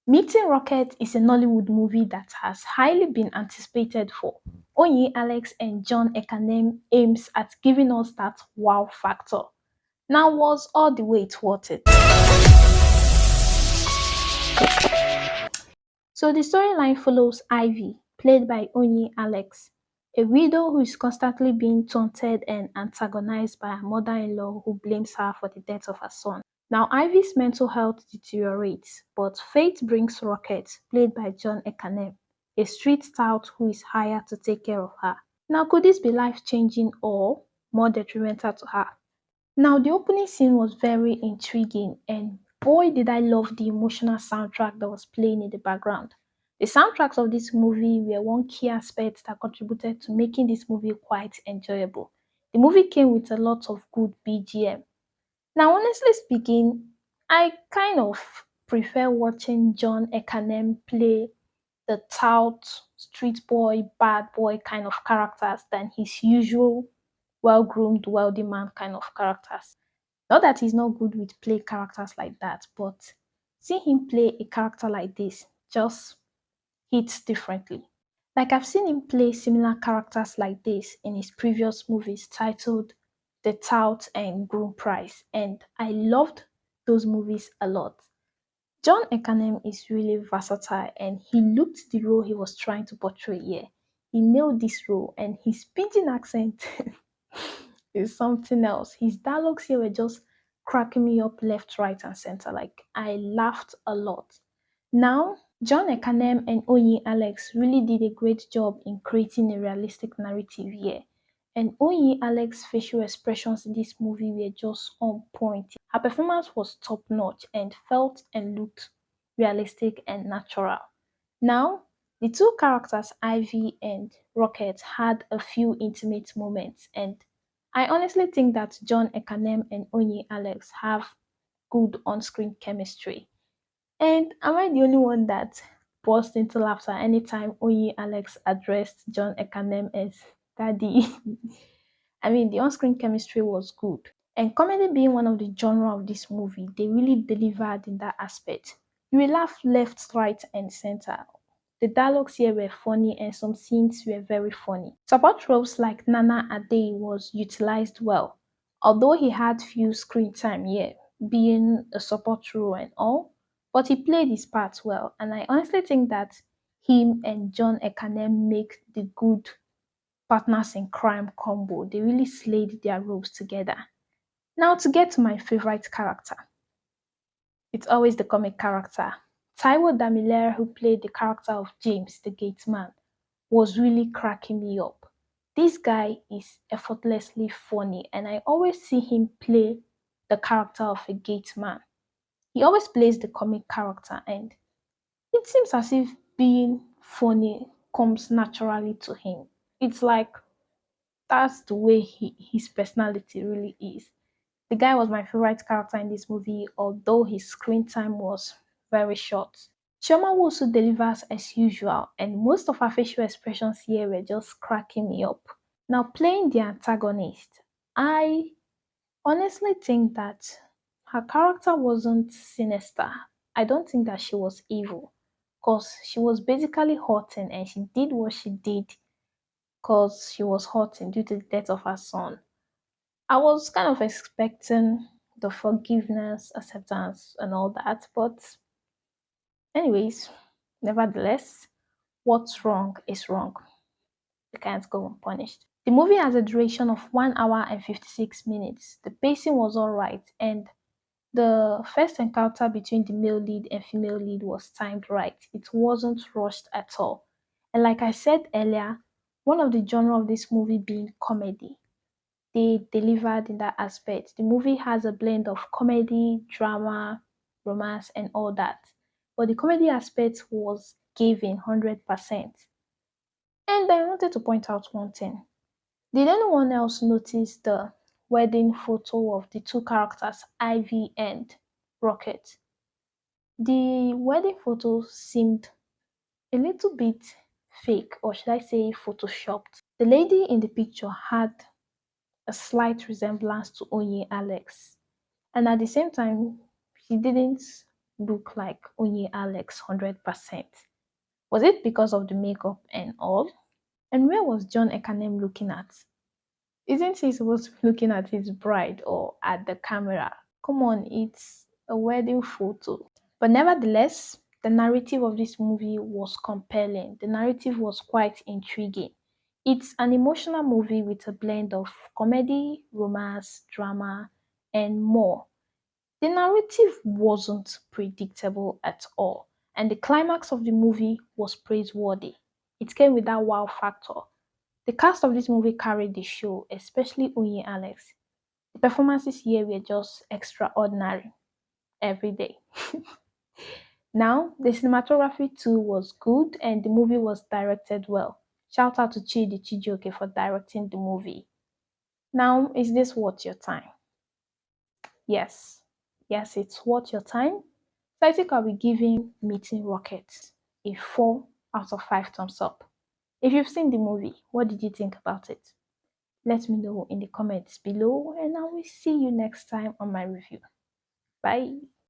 Meeting Rocket is a Nollywood movie that has highly been anticipated for. Onyii Alex and John Ekanem aims at giving us that wow factor. Now was all the way worth it? So the storyline follows Ivy, played by Onyii Alex, a widow who is constantly being taunted and antagonized by her mother-in-law who blames her for the death of her son. Now Ivy's mental health deteriorates, but fate brings Rocket, played by John Ekanem, a street tout who is hired to take care of her. Now could this be life-changing or more detrimental to her? Now, the opening scene was very intriguing, and boy, did I love the emotional soundtrack that was playing in the background. The soundtracks of this movie were one key aspect that contributed to making this movie quite enjoyable. The movie came with a lot of good BGM. Now, honestly speaking, I kind of prefer watching John Ekanem play the tout, street boy, bad boy kind of characters than his usual well groomed, wealthy man kind of characters. Not that he's not good with play characters like that, but seeing him play a character like this just hits differently. Like I've seen him play similar characters like this in his previous movies titled The Tout and Groom Price, and I loved those movies a lot. John Ekanem is really versatile and he looked the role he was trying to portray here. He nailed this role and his pidgin accent is something else. His dialogues here were just cracking me up left, right, and center. Like I laughed a lot. Now, John Ekanem and Onyii Alex really did a great job in creating a realistic narrative here. And Onyii Alex's facial expressions in this movie were just on point. Her performance was top notch and felt and looked realistic and natural. Now, the two characters, Ivy and Rocket, had a few intimate moments, and I honestly think that John Ekanem and Onyii Alex have good on screen chemistry. And am I the only one that burst into laughter anytime Onyii Alex addressed John Ekanem as daddy? I mean, the on screen chemistry was good. And comedy being one of the genre of this movie, they really delivered in that aspect. You will laugh left, right, and center. The dialogues here were funny and some scenes were very funny. Support roles like Nana Addae was utilized well, although he had few screen time here, being a support role and all, but he played his part well, and I honestly think that him and John Ekanem make the good partners in crime combo. They really slayed their roles together. Now to get to my favorite character. It's always the comic character. Taiwo Damilare, who played the character of James, the gate man, was really cracking me up. This guy is effortlessly funny, and I always see him play the character of a gate man. He always plays the comic character, and it seems as if being funny comes naturally to him. It's like that's the way his personality really is. The guy was my favorite character in this movie, although his screen time was very short. Chioma Nwosu delivers as usual, and most of her facial expressions here were just cracking me up. Now, playing the antagonist, I honestly think that her character wasn't sinister. I don't think that she was evil, because she was basically hurting and she did what she did because she was hurting due to the death of her son. I was kind of expecting the forgiveness, acceptance, and all that, but anyways, nevertheless, what's wrong is wrong. You can't go unpunished. The movie has a duration of 1 hour and 56 minutes. The pacing was alright, and the first encounter between the male lead and female lead was timed right. It wasn't rushed at all. And like I said earlier, one of the genre of this movie being comedy, they delivered in that aspect. The movie has a blend of comedy, drama, romance, and all that. But the comedy aspect was given 100%. And I wanted to point out one thing. Did anyone else notice the wedding photo of the two characters, Ivy and Rocket? The wedding photo seemed a little bit fake, or should I say photoshopped. The lady in the picture had a slight resemblance to Onyii Alex. And at the same time, she didn't look like Onyii Alex 100%? Was it because of the makeup and all? And where was John Ekanem looking at? Isn't he supposed to be looking at his bride or at the camera? Come on, it's a wedding photo. But nevertheless, the narrative of this movie was compelling. The narrative was quite intriguing. It's an emotional movie with a blend of comedy, romance, drama, and more. The narrative wasn't predictable at all, and the climax of the movie was praiseworthy. It came with that wow factor. The cast of this movie carried the show, especially Onyii Alex. The performances here were just extraordinary every day. Now, the cinematography too was good and the movie was directed well. Shout out to Chijioke for directing the movie. Now, is this worth your time? Yes. Yes, it's worth your time. So I think I'll be giving Meeting Rocket a 4 out of 5 thumbs up. If you've seen the movie, what did you think about it? Let me know in the comments below and I will see you next time on my review. Bye.